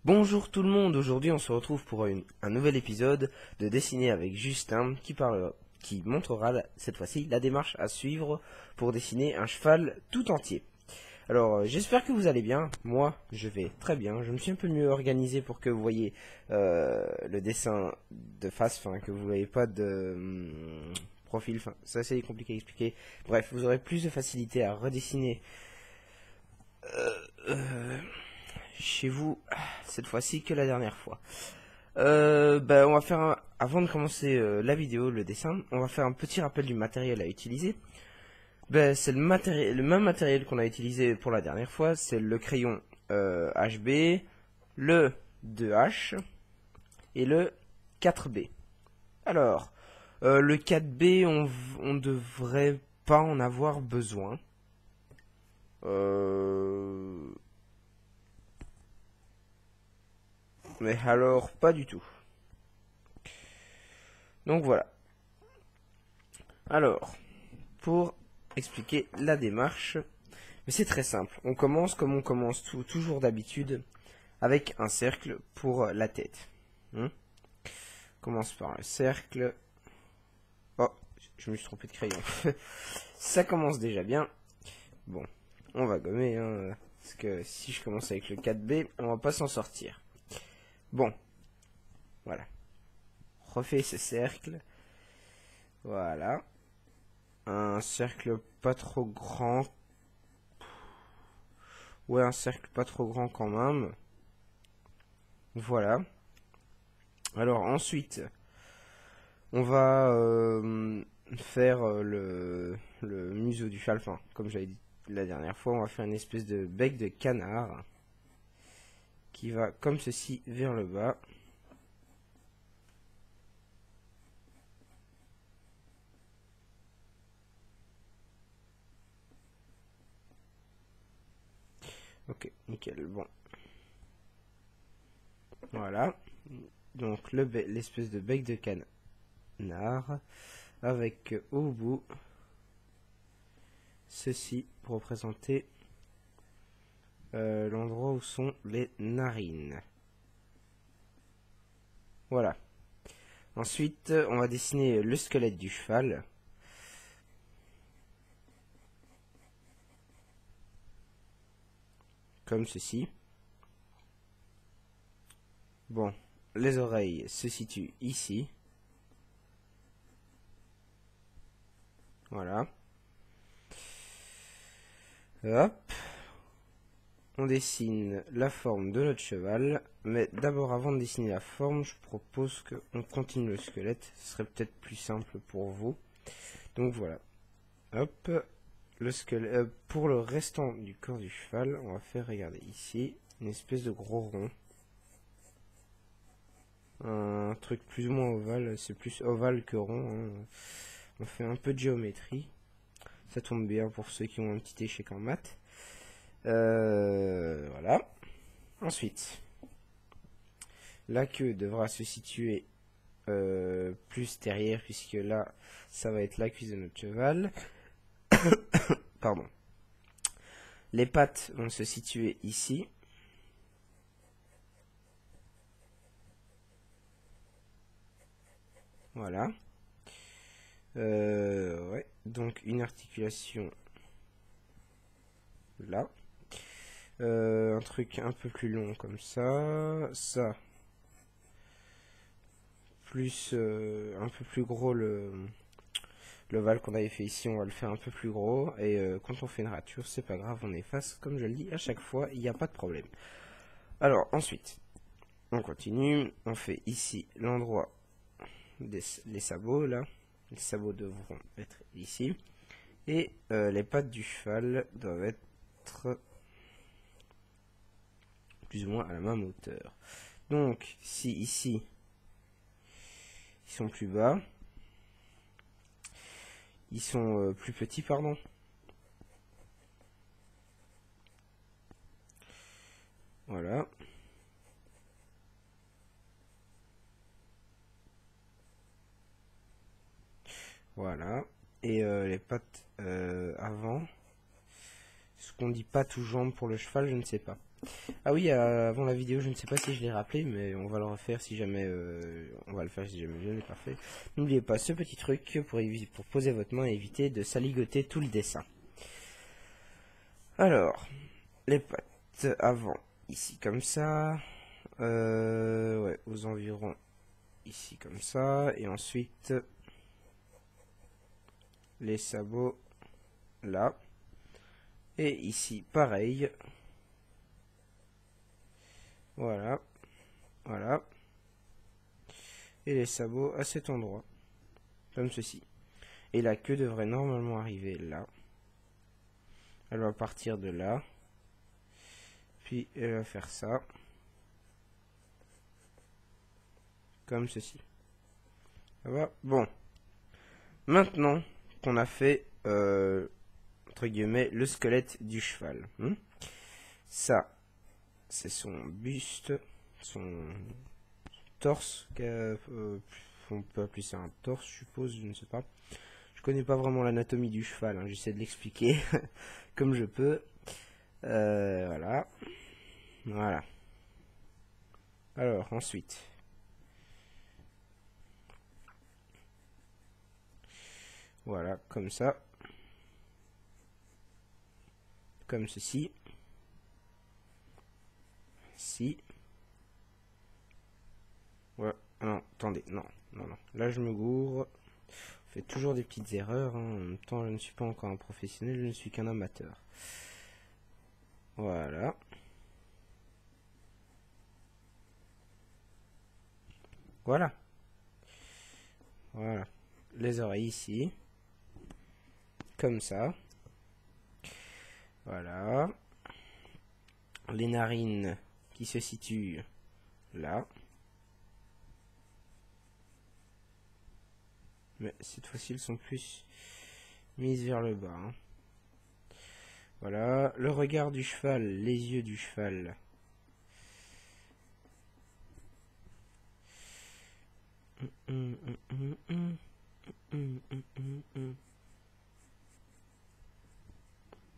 Bonjour tout le monde, aujourd'hui on se retrouve pour un nouvel épisode de Dessiner avec Justin qui montrera cette fois-ci la démarche à suivre pour dessiner un cheval tout entier. Alors j'espère que vous allez bien, moi je vais très bien, je me suis un peu mieux organisé pour que vous voyez le dessin de face, enfin que vous voyez pas de profil, enfin c'est assez compliqué à expliquer. Bref, vous aurez plus de facilité à redessiner chez vous cette fois-ci que la dernière fois. On va faire avant de commencer la vidéo, le dessin, on va faire un petit rappel du matériel à utiliser. C'est le même matériel qu'on a utilisé pour la dernière fois, c'est le crayon HB, le 2H et le 4B. Alors, le 4B, on devrait pas en avoir besoin. Mais alors, pas du tout. Donc voilà. Alors, pour expliquer la démarche, mais c'est très simple. On commence comme on commence toujours d'habitude, avec un cercle pour la tête. On commence par un cercle. Oh, je me suis trompé de crayon. Ça commence déjà bien. Bon, on va gommer, hein, parce que si je commence avec le 4B, on va pas s'en sortir. Bon, voilà. Refais ce cercle. Voilà. Un cercle pas trop grand. Ouais, un cercle pas trop grand quand même. Voilà. Alors ensuite, on va faire le museau du cheval. Enfin, comme j'avais dit la dernière fois, on va faire une espèce de bec de canard qui va comme ceci vers le bas. Ok, nickel, bon. Voilà. Donc l'espèce de bec de canard avec au bout ceci pour représenter l'endroit où sont les narines. Voilà. Ensuite, on va dessiner le squelette du cheval. Comme ceci. Bon, les oreilles se situent ici. Voilà. Hop. On dessine la forme de notre cheval. Mais d'abord, avant de dessiner la forme, je propose qu'on continue le squelette. Ce serait peut-être plus simple pour vous. Donc voilà. Hop. Le squelette. Pour le restant du corps du cheval, on va faire, regardez ici, une espèce de gros rond. Un truc plus ou moins ovale. C'est plus ovale que rond, hein. On fait un peu de géométrie. Ça tombe bien pour ceux qui ont un petit échec en maths. Voilà. Ensuite, la queue devra se situer plus derrière, puisque là, ça va être la cuisse de notre cheval. Pardon. Les pattes vont se situer ici. Voilà. Ouais. Donc une articulation là. Un truc un peu plus long comme ça. Ça. Plus un peu plus gros le val qu'on avait fait ici, on va le faire un peu plus gros. Et quand on fait une rature, c'est pas grave, on efface. Comme je le dis à chaque fois, il n'y a pas de problème. Alors ensuite, on continue. On fait ici l'endroit les sabots là. Les sabots devront être ici. Et les pattes du cheval doivent être plus ou moins à la même hauteur. Donc, si ici, ils sont plus bas, ils sont plus petits, pardon. Voilà. Voilà. Et les pattes avant. Ce qu'on dit pattes ou jambes pour le cheval, je ne sais pas. Ah oui, avant la vidéo, je ne sais pas si je l'ai rappelé, mais on va le refaire si jamais on va le faire si jamais je l'ai pas fait. N'oubliez pas ce petit truc pour poser votre main et éviter de saligoter tout le dessin. Alors, les pattes avant, ici comme ça, ouais, aux environs, ici comme ça, et ensuite les sabots là, et ici pareil, voilà, voilà, et les sabots à cet endroit, comme ceci. Et la queue devrait normalement arriver là. Elle va partir de là. Puis elle va faire ça. Comme ceci. Ça va? Bon. Maintenant qu'on a fait, entre guillemets, le squelette du cheval. Ça, c'est son buste, son torse. On peut appeler ça un torse, je suppose, je ne sais pas. Je connais pas vraiment l'anatomie du cheval, hein, j'essaie de l'expliquer comme je peux. Voilà. Voilà. Alors, ensuite. Voilà, comme ça. Comme ceci. Si. Ouais. Non, attendez, non, non, non. Là, je me gourre. Je fais toujours des petites erreurs. Hein. En même temps, je ne suis pas encore un professionnel, je ne suis qu'un amateur. Voilà. Voilà. Voilà. Les oreilles ici. Comme ça. Voilà. Les narines qui se situent là. Mais cette fois-ci, elles sont plus mises vers le bas. Hein. Voilà. Le regard du cheval, les yeux du cheval.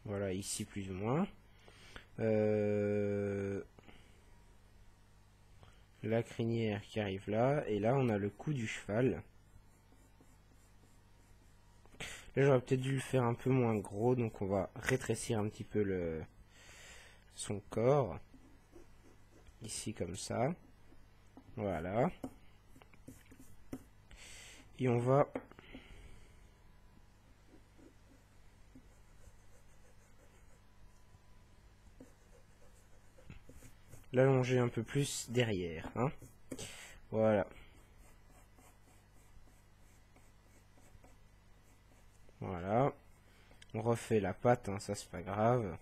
Voilà, ici plus ou moins. La crinière qui arrive là. Et là, on a le cou du cheval. Là, j'aurais peut-être dû le faire un peu moins gros. Donc, on va rétrécir un petit peu son corps. Ici, comme ça. Voilà. Et on va l'allonger un peu plus derrière. Hein. Voilà. Voilà. On refait la patte, hein, ça c'est pas grave.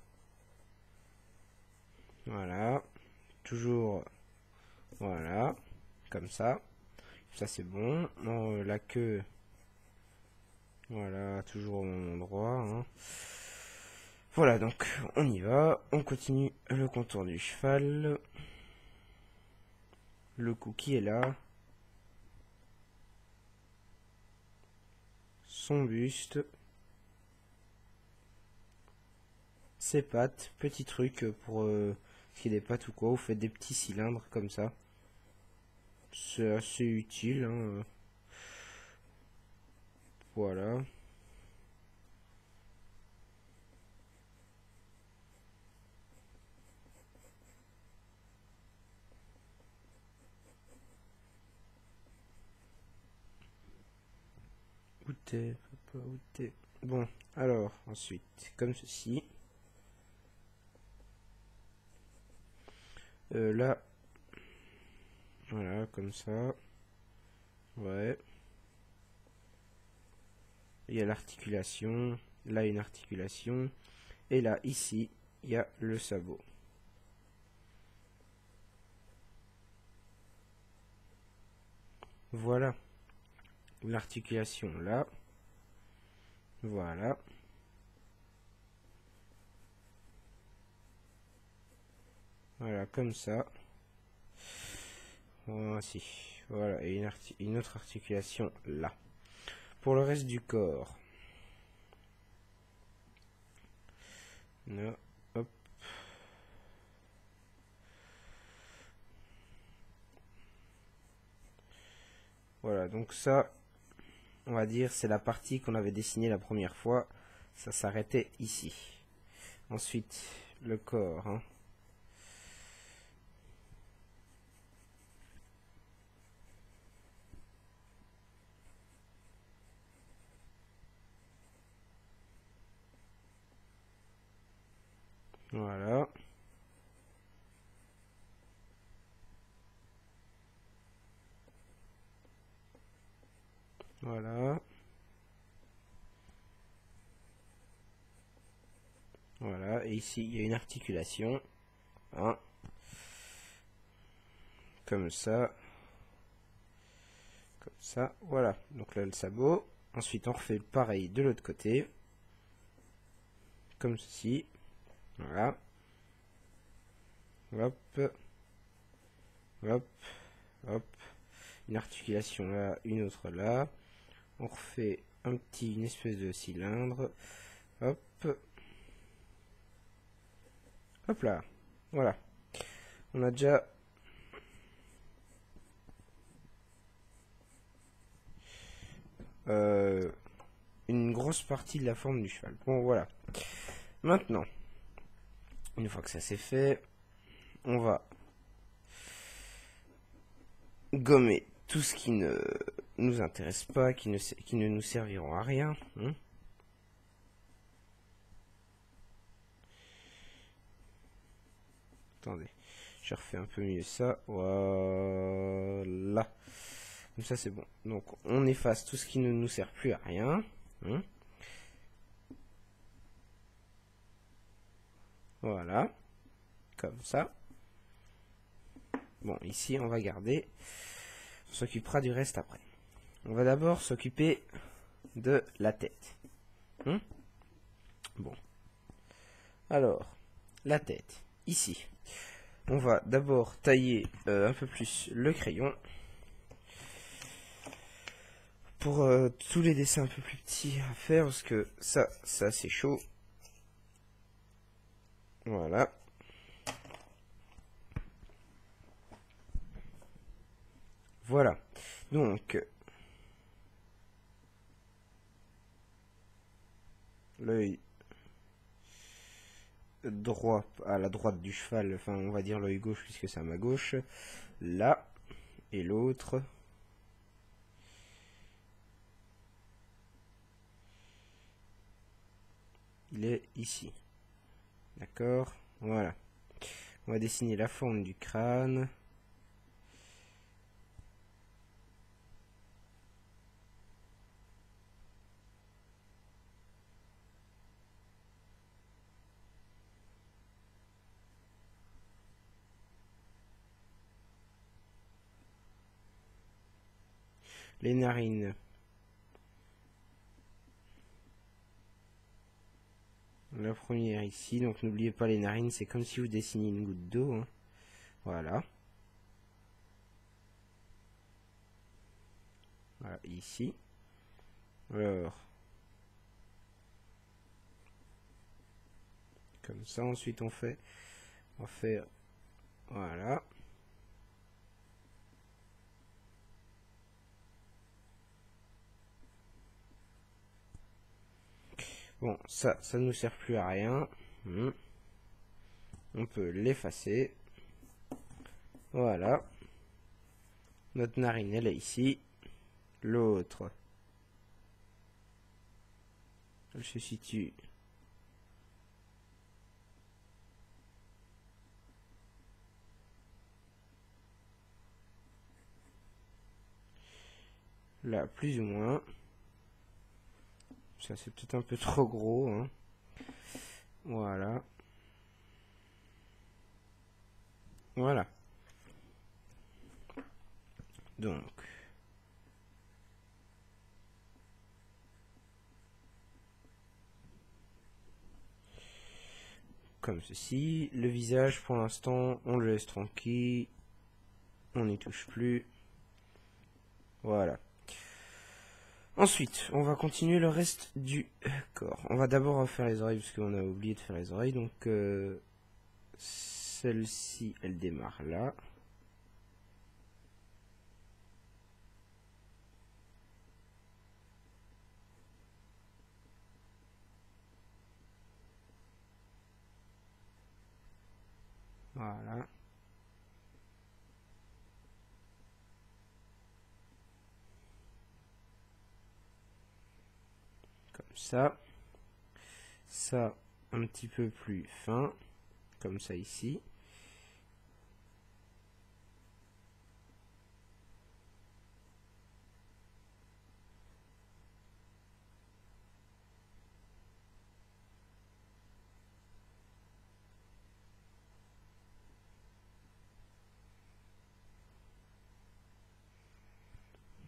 Voilà. Toujours. Voilà. Comme ça. Ça c'est bon. La queue. Voilà. Toujours au même endroit. Hein. Voilà, donc on y va. On continue le contour du cheval. Le cou qui est là. Son buste. Ses pattes. Petit truc pour ce qui est des pattes ou quoi. Vous faites des petits cylindres comme ça. C'est assez utile. Hein. Voilà. Où t'es, papa, où t'es? Bon, alors, ensuite, comme ceci. Là, voilà, comme ça. Ouais. Il y a l'articulation. Là, une articulation. Et là, ici, il y a le sabot. Voilà. L'articulation là. Voilà. Voilà, comme ça. Voici. Voilà, et une autre articulation là. Pour le reste du corps. Là, hop. Voilà, donc ça, on va dire, c'est la partie qu'on avait dessinée la première fois. Ça s'arrêtait ici. Ensuite, le corps. Hein. Voilà. Voilà. Voilà. Et ici, il y a une articulation. Hein. Comme ça. Comme ça. Voilà. Donc là, le sabot. Ensuite, on refait pareil de l'autre côté. Comme ceci. Voilà. Hop. Hop. Hop. Une articulation là, une autre là. On refait une espèce de cylindre. Hop. Hop là. Voilà. On a déjà une grosse partie de la forme du cheval. Bon, voilà. Maintenant, une fois que ça c'est fait, on va gommer tout ce qui ne nous intéresse pas, qui ne nous serviront à rien. Hein. Attendez, je refais un peu mieux ça. Voilà. Comme ça c'est bon. Donc on efface tout ce qui ne nous sert plus à rien. Hein. Voilà. Comme ça. Bon, ici on va garder. On s'occupera du reste après. On va d'abord s'occuper de la tête. Hein. Bon. Alors, la tête. Ici. On va d'abord tailler un peu plus le crayon. Pour tous les dessins un peu plus petits à faire, parce que ça c'est chaud. Voilà. Voilà. Donc, l'œil droit à la droite du cheval, enfin on va dire l'œil gauche puisque c'est à ma gauche, là, et l'autre, il est ici. D'accord. Voilà. On va dessiner la forme du crâne. Les narines. La première ici, donc n'oubliez pas les narines, c'est comme si vous dessiniez une goutte d'eau. Hein. Voilà. Voilà, ici. Alors, comme ça, ensuite on va faire, voilà. Bon, ça ne nous sert plus à rien. On peut l'effacer. Voilà. Notre narine, elle est ici. L'autre, elle se situe là, plus ou moins. Ça, c'est peut-être un peu trop gros. Hein. Voilà. Voilà. Donc, comme ceci. Le visage, pour l'instant, on le laisse tranquille. On n'y touche plus. Voilà. Ensuite, on va continuer le reste du corps. On va d'abord faire les oreilles, parce qu'on a oublié de faire les oreilles. Donc, celle-ci, elle démarre là. Voilà. Comme ça. Ça, un petit peu plus fin, comme ça ici.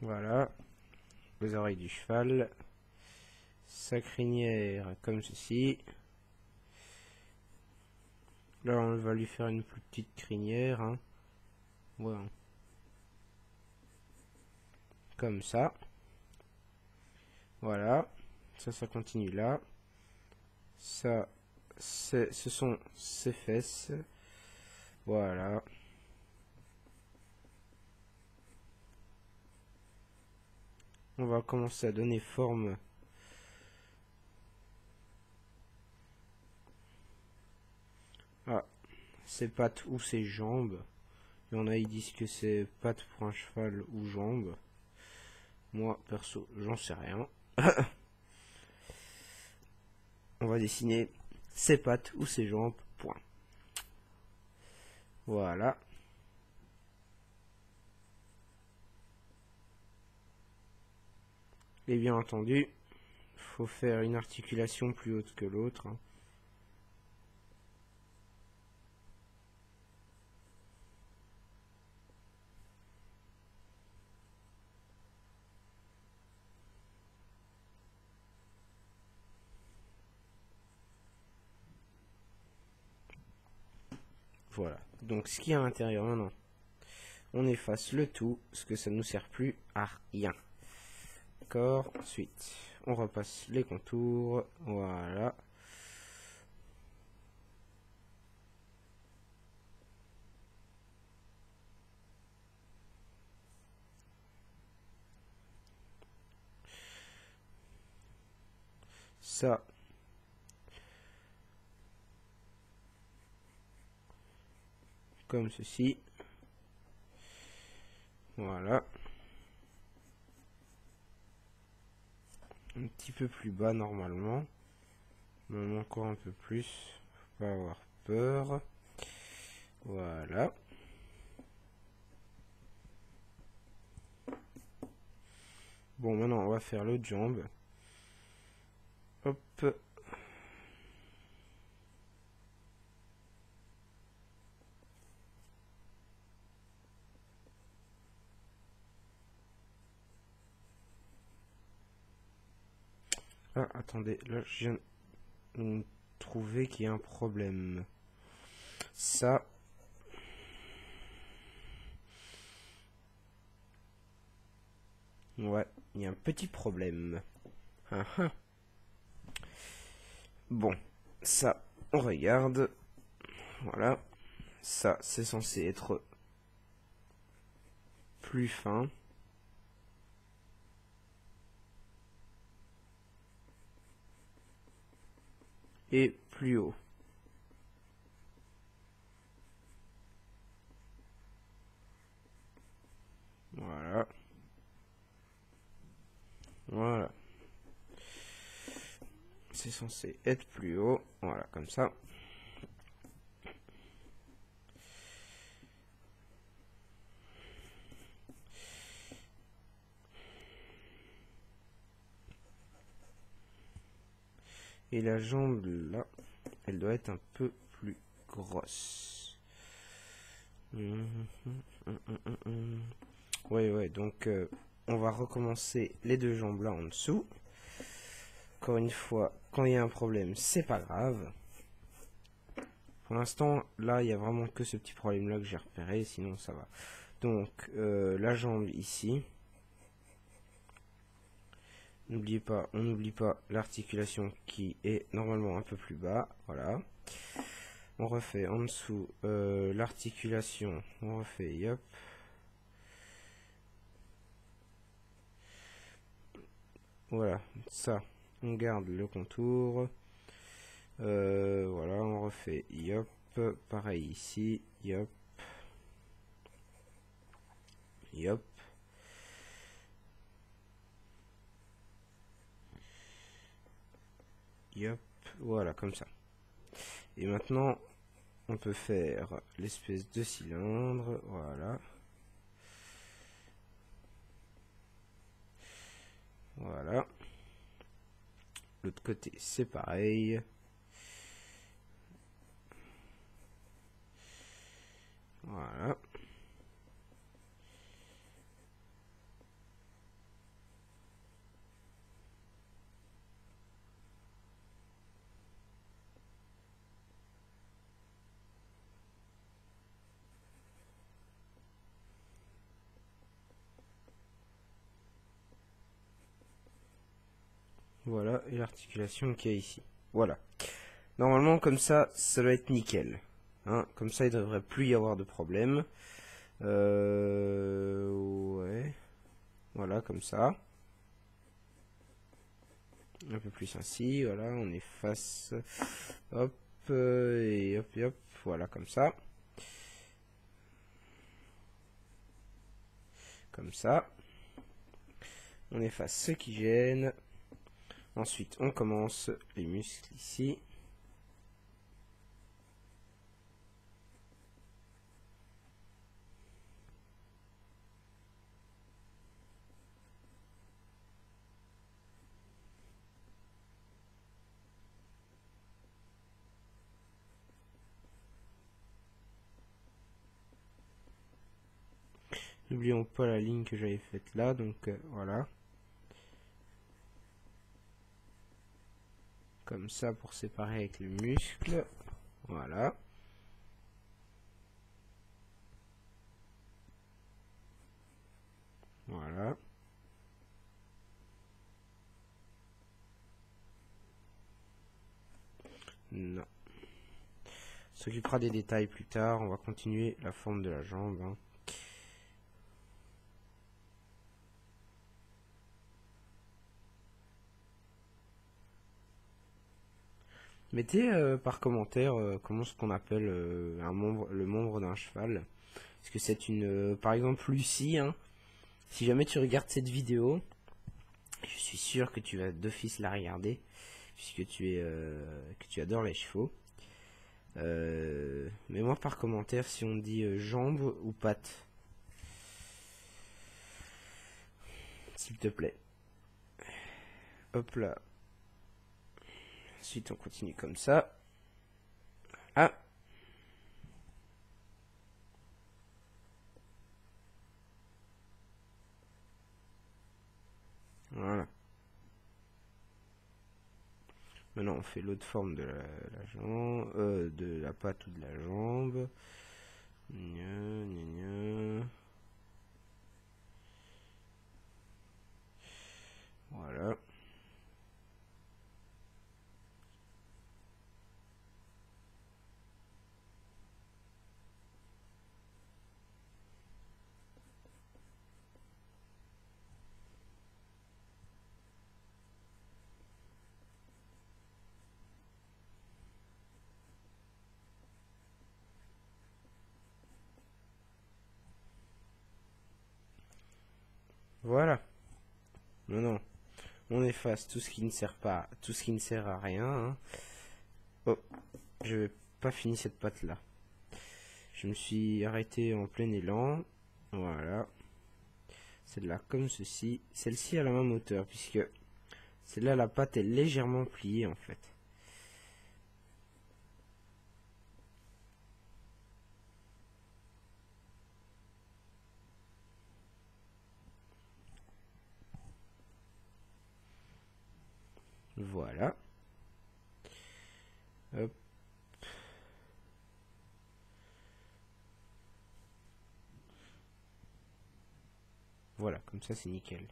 Voilà, les oreilles du cheval, sa crinière comme ceci. Là, on va lui faire une plus petite crinière, hein. Voilà. Comme ça. Voilà, ça continue là. Ça, ce sont ses fesses. Voilà. On va commencer à donner forme à ses pattes ou ses jambes. Il y en a, ils disent que c'est pattes pour un cheval ou jambes. Moi, perso, j'en sais rien. On va dessiner ses pattes ou ses jambes, point. Voilà. Et bien entendu, faut faire une articulation plus haute que l'autre, hein. Voilà. Donc ce qu'il y a à l'intérieur maintenant, on efface le tout, parce que ça ne nous sert plus à rien. D'accord. Ensuite, on repasse les contours. Voilà. Ça, comme ceci. Voilà. Un petit peu plus bas normalement. Même encore un peu plus. Faut pas avoir peur. Voilà. Bon, maintenant on va faire l'autre jambe. Hop. Ah, attendez, là je viens de trouver qu'il y a un problème. Ça. Ouais, il y a un petit problème. Ah, ah. Bon, ça, on regarde. Voilà. Ça, c'est censé être plus fin. Et plus haut. Voilà. Voilà. C'est censé être plus haut. Voilà, comme ça. Et la jambe là, elle doit être un peu plus grosse. Ouais, donc on va recommencer les deux jambes là en dessous. Encore une fois, quand il y a un problème, c'est pas grave. Pour l'instant, là, il y a vraiment que ce petit problème là que j'ai repéré, sinon ça va. Donc, la jambe ici. N'oubliez pas, on n'oublie pas l'articulation qui est normalement un peu plus bas. Voilà. On refait en dessous l'articulation. On refait, hop. Voilà, ça, on garde le contour. Voilà, on refait, hop. pareil ici, hop, hop. Hop, voilà, comme ça. Et maintenant, on peut faire l'espèce de cylindre, voilà. Voilà. L'autre côté, c'est pareil. Voilà. Voilà, et l'articulation qu'il y a ici. Voilà. Normalement, comme ça doit être nickel. Hein, comme ça, il ne devrait plus y avoir de problème. Ouais. Voilà, comme ça. Un peu plus ainsi, voilà, on efface. Hop, et hop, et hop, voilà, comme ça. Comme ça. On efface ce qui gêne. Ensuite, on commence les muscles ici. N'oublions pas la ligne que j'avais faite là, donc voilà. Comme ça pour séparer avec le muscle. Voilà. Voilà. Non. On s'occupera des détails plus tard. On va continuer la forme de la jambe. Hein. Mettez par commentaire comment ce qu'on appelle un membre, le membre d'un cheval. Est-ce que c'est une, par exemple Lucie, hein, si jamais tu regardes cette vidéo, je suis sûr que tu vas d'office la regarder, puisque que tu adores les chevaux. Mets-moi par commentaire si on dit jambe ou patte, s'il te plaît. Hop là. Ensuite on continue comme ça. Ah. Voilà. Maintenant on fait l'autre forme de la jambe, de la patte ou de la jambe. Gna, gna, gna. Voilà. Voilà. Non. On efface tout ce qui ne sert pas, tout ce qui ne sert à rien. Hein. Oh, je vais pas finir cette patte là. Je me suis arrêté en plein élan. Voilà. Celle-là comme ceci. Celle-ci à la même hauteur puisque celle-là la patte est légèrement pliée en fait. Voilà. Hop. Voilà, comme ça c'est nickel.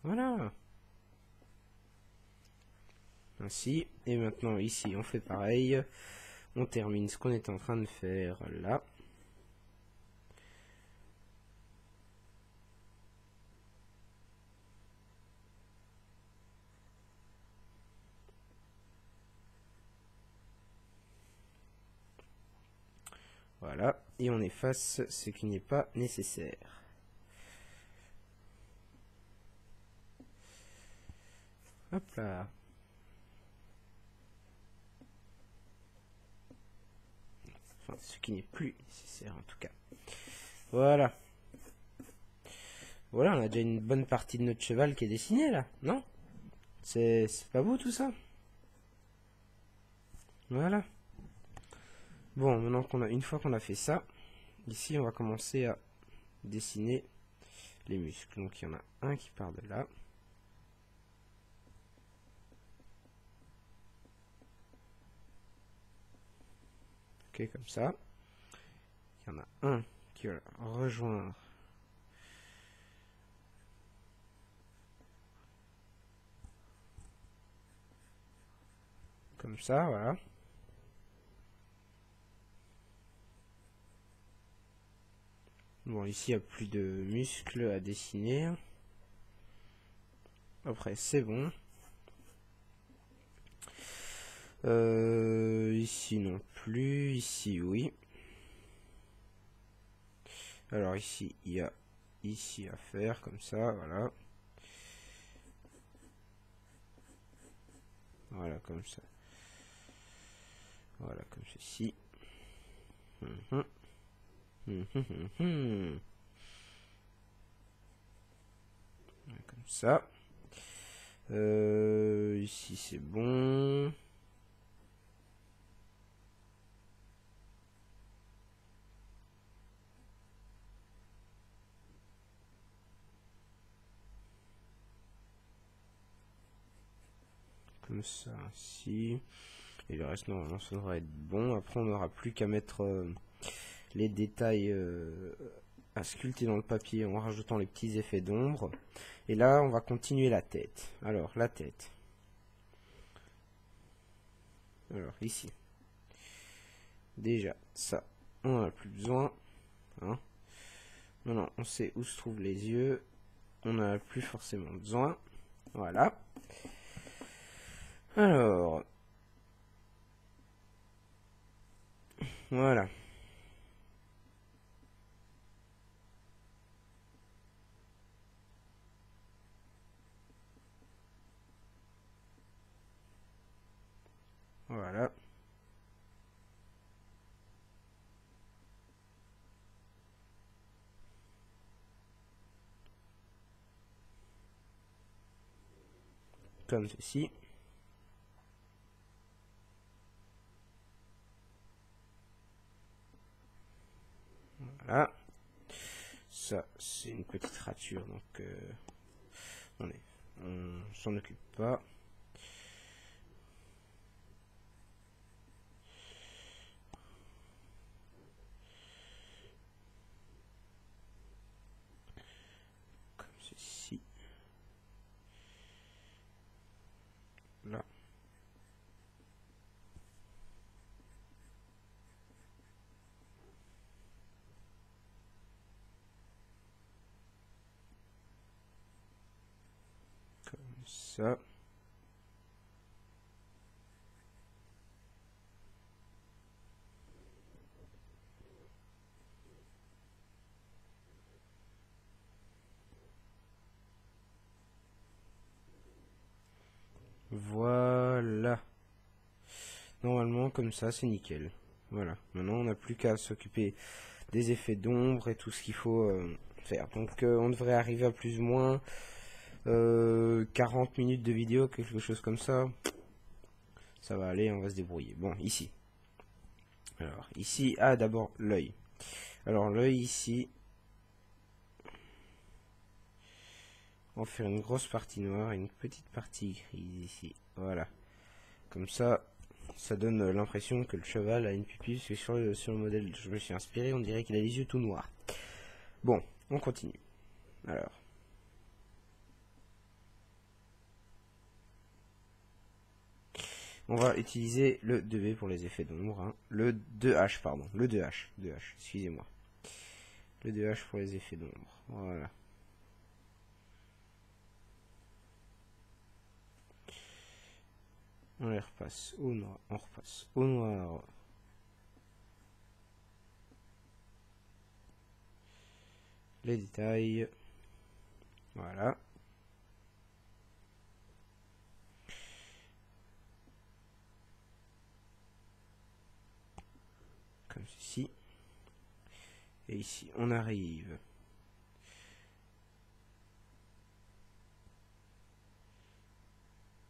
Voilà. Ainsi. Et maintenant ici on fait pareil. On termine ce qu'on est en train de faire là. Voilà, et on efface ce qui n'est pas nécessaire. Hop là. Enfin, ce qui n'est plus nécessaire en tout cas. Voilà. Voilà, on a déjà une bonne partie de notre cheval qui est dessinée là, non? C'est pas beau tout ça? Voilà. Bon, maintenant une fois qu'on a fait ça, ici on va commencer à dessiner les muscles. Donc il y en a un qui part de là. Ok, comme ça. Il y en a un qui va rejoindre comme ça, voilà. Bon, ici, il n'y a plus de muscles à dessiner. Après, c'est bon. Ici, non plus. Ici, oui. Alors, ici, il y a ici à faire, comme ça, voilà. Voilà, comme ça. Voilà, comme ceci. Comme ça. Ici c'est bon. Comme ça, ici. Et le reste, normalement, ça devrait être bon. Après, on n'aura plus qu'à mettre les détails à sculpter dans le papier en rajoutant les petits effets d'ombre. Et là, on va continuer la tête. Alors, la tête. Alors, ici. Déjà, ça, on n'en a plus besoin. Hein. Maintenant, on sait où se trouvent les yeux. On n'en a plus forcément besoin. Voilà. Alors. Voilà. Voilà. Comme ceci. Voilà. Ça, c'est une petite rature, donc on s'en occupe pas. Comme ceci. Là. Comme ça. Voilà. Normalement, comme ça, c'est nickel. Voilà. Maintenant, on n'a plus qu'à s'occuper des effets d'ombre et tout ce qu'il faut faire. Donc, on devrait arriver à plus ou moins 40 minutes de vidéo, quelque chose comme ça. Ça va aller, on va se débrouiller. Bon, ici. Alors, ici, d'abord, l'œil. Alors, l'œil, ici, on va faire une grosse partie noire et une petite partie grise, ici. Voilà. Comme ça, ça donne l'impression que le cheval a une pupille, parce que sur le modèle je me suis inspiré, on dirait qu'il a les yeux tout noirs. Bon, on continue. Alors. On va utiliser le 2B pour les effets d'ombre. Hein. Le 2H, pardon. Le 2H. 2H, excusez-moi. Le 2H pour les effets d'ombre. Voilà. On les repasse au noir. On repasse au noir. les détails. Voilà. Comme ceci. Et ici, on arrive.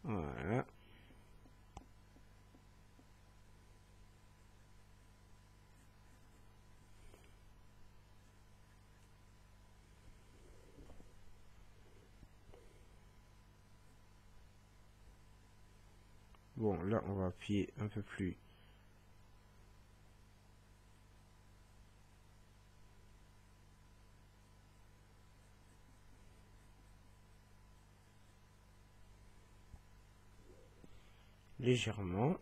Voilà. Bon, là, on va appuyer un peu plus. Légèrement.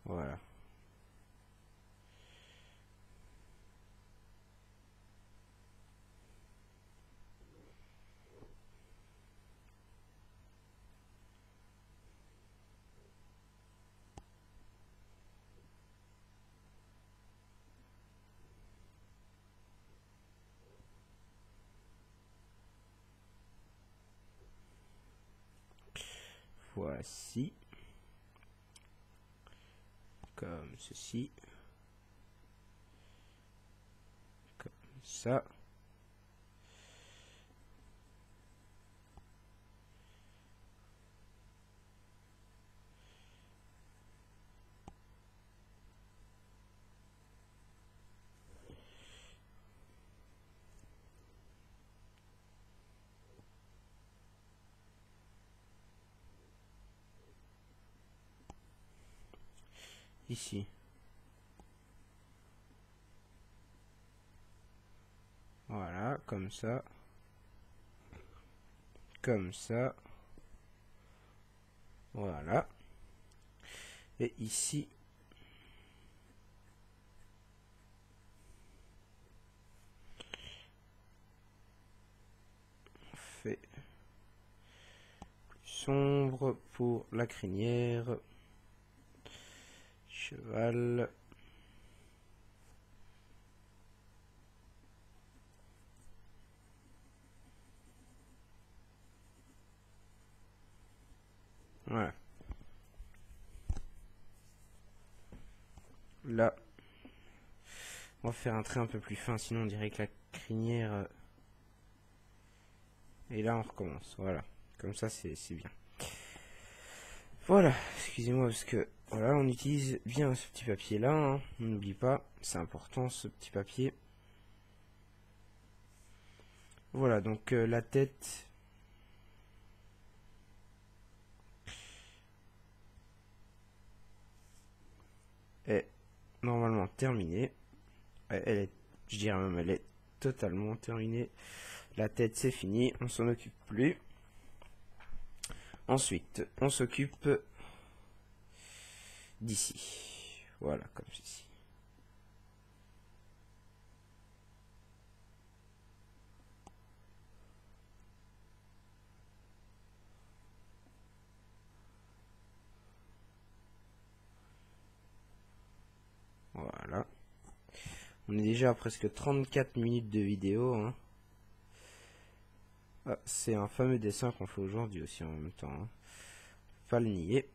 Voilà. Voici. Comme ceci. Comme ça. Ici. Voilà, comme ça. Comme ça. Voilà. Et ici. On fait plus sombre pour la crinière. Cheval. Voilà. Là, on va faire un trait un peu plus fin, sinon on dirait que la crinière... Et là, on recommence. Voilà. Comme ça, c'est bien. Voilà. Excusez-moi, parce que... Voilà, on utilise bien ce petit papier-là. Hein. On n'oublie pas. C'est important, ce petit papier. Voilà, donc la tête... est normalement terminée. Elle est, je dirais même, elle est totalement terminée. La tête, c'est fini, on s'en occupe plus. Ensuite, on s'occupe d'ici. Voilà, comme ceci. Voilà. On est déjà à presque 34 minutes de vidéo. Hein. Ah, c'est un fameux dessin qu'on fait aujourd'hui aussi en même temps. Hein. Pas le nier.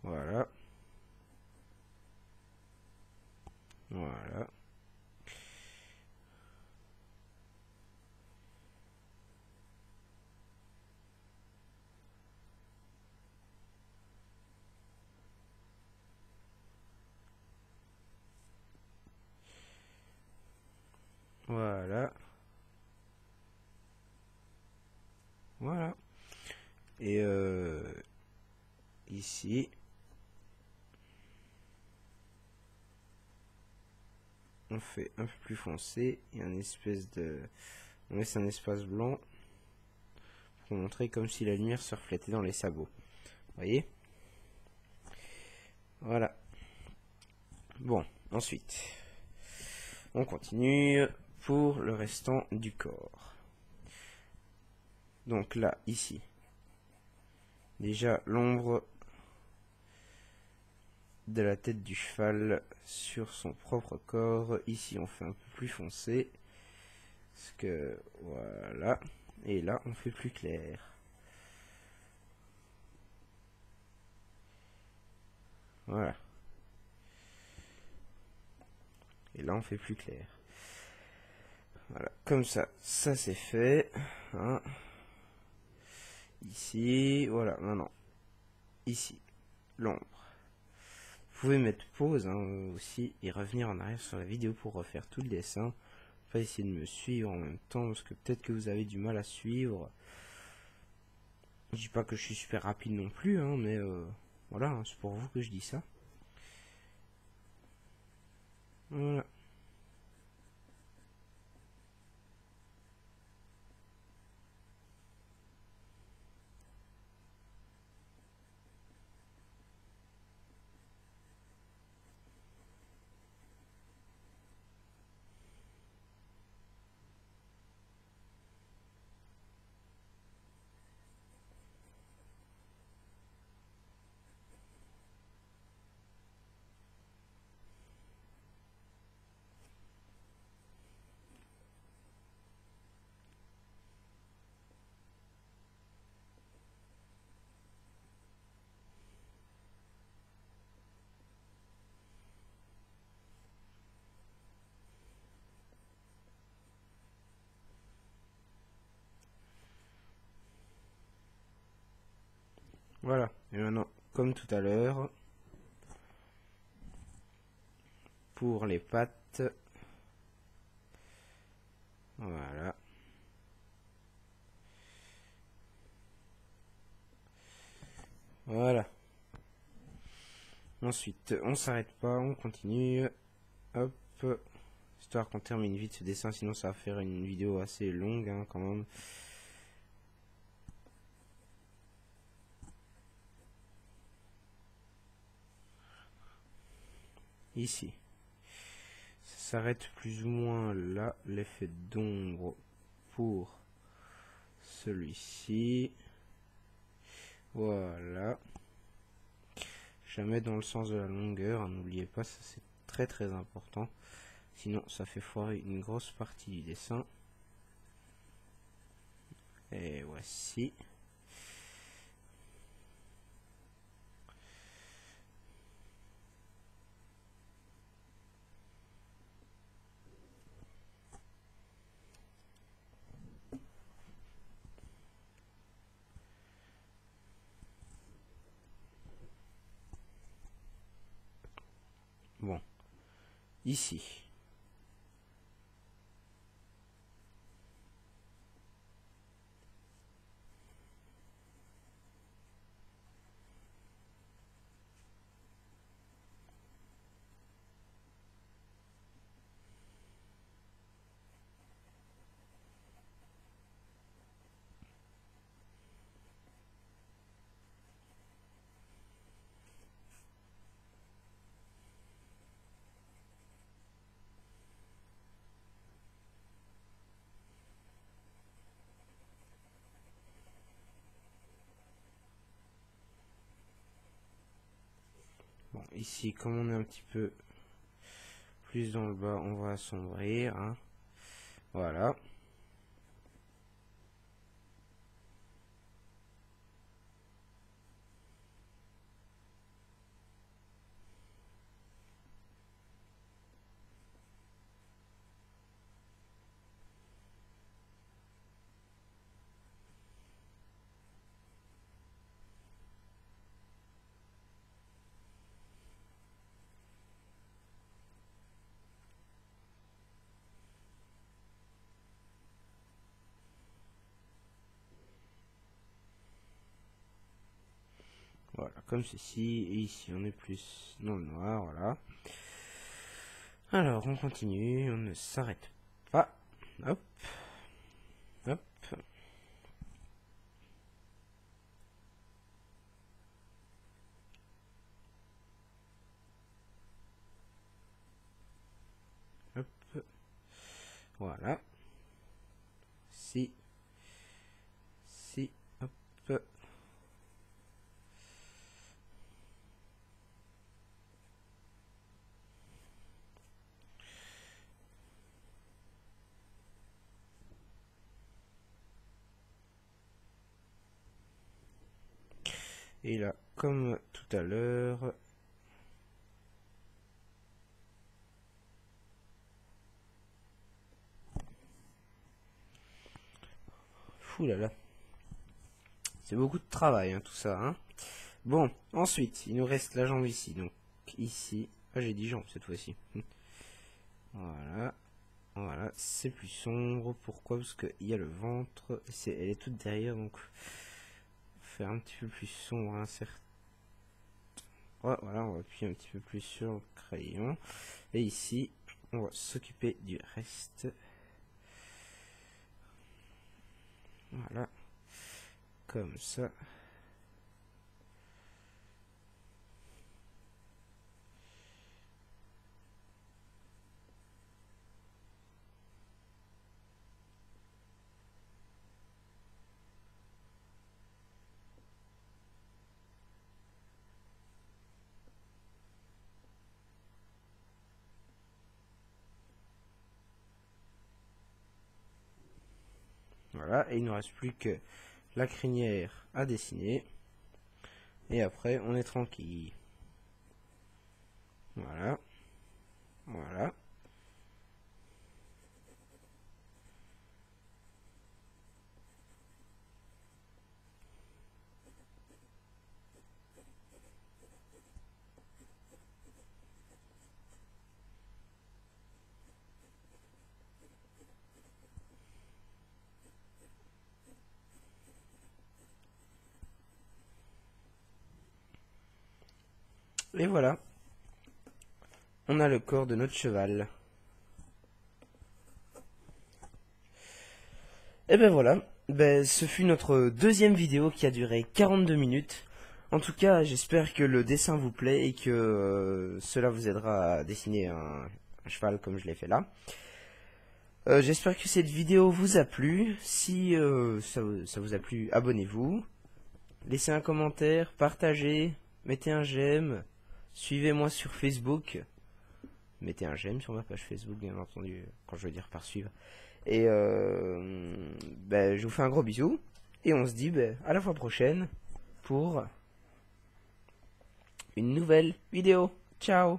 Voilà. Voilà. Voilà. Voilà. Et ici, on fait un peu plus foncé. Il y a une espèce de... On laisse un espace blanc pour montrer comme si la lumière se reflétait dans les sabots. Vous voyez? Voilà. Bon, ensuite, on continue pour le restant du corps. Donc là, ici, déjà l'ombre de la tête du cheval sur son propre corps. Ici on fait un peu plus foncé, parce que voilà, et là on fait plus clair. Voilà. Et là on fait plus clair. Voilà, comme ça, ça c'est fait. Hein. Ici, voilà, maintenant. Ici, l'ombre. Vous pouvez mettre pause aussi et revenir en arrière sur la vidéo pour refaire tout le dessin. Pas essayer de me suivre en même temps parce que peut-être que vous avez du mal à suivre. Je dis pas que je suis super rapide non plus, hein, mais voilà, hein, c'est pour vous que je dis ça. Voilà. Voilà. Et maintenant, comme tout à l'heure, pour les pattes, voilà. Voilà. Ensuite, on s'arrête pas, on continue. Hop. Histoire qu'on termine vite ce dessin, sinon ça va faire une vidéo assez longue hein, quand même. Ici. Ça s'arrête plus ou moins là, l'effet d'ombre pour celui-ci. Voilà. Jamais dans le sens de la longueur, hein, n'oubliez pas, ça c'est très très important. Sinon ça fait foirer une grosse partie du dessin. Et voici. Bon. Ici. Bon, ici, comme on est un petit peu plus dans le bas, on va assombrir. Hein. Voilà. Voilà, comme ceci. Et ici, on est plus dans le noir. Voilà. Alors, on continue. On ne s'arrête pas. Hop. Hop. Hop. Voilà. Si. Si. Hop. Et là, comme tout à l'heure, fou là là, c'est beaucoup de travail hein, tout ça. Hein. Bon, ensuite, il nous reste la jambe ici. Donc ici, ah j'ai dit jambe cette fois-ci. Voilà, voilà, c'est plus sombre. Pourquoi? Parce qu'il y a le ventre, elle est toute derrière, donc faire un petit peu plus sombre, hein, certes. Ouais, voilà, on va appuyer un petit peu plus sur le crayon. Et ici, on va s'occuper du reste. Voilà, comme ça. Voilà, et il ne reste plus que la crinière à dessiner. Et après, on est tranquille. Voilà. Voilà. Et voilà. On a le corps de notre cheval. Et ben voilà. Ben, ce fut notre deuxième vidéo qui a duré 42 minutes. En tout cas, j'espère que le dessin vous plaît et que cela vous aidera à dessiner un cheval comme je l'ai fait là. J'espère que cette vidéo vous a plu. Si ça vous a plu, abonnez-vous. Laissez un commentaire, partagez, mettez un j'aime. Suivez-moi sur Facebook. Mettez un j'aime sur ma page Facebook, bien entendu, quand je veux dire par suivre. Et je vous fais un gros bisou. Et on se dit à la fois prochaine pour une nouvelle vidéo. Ciao!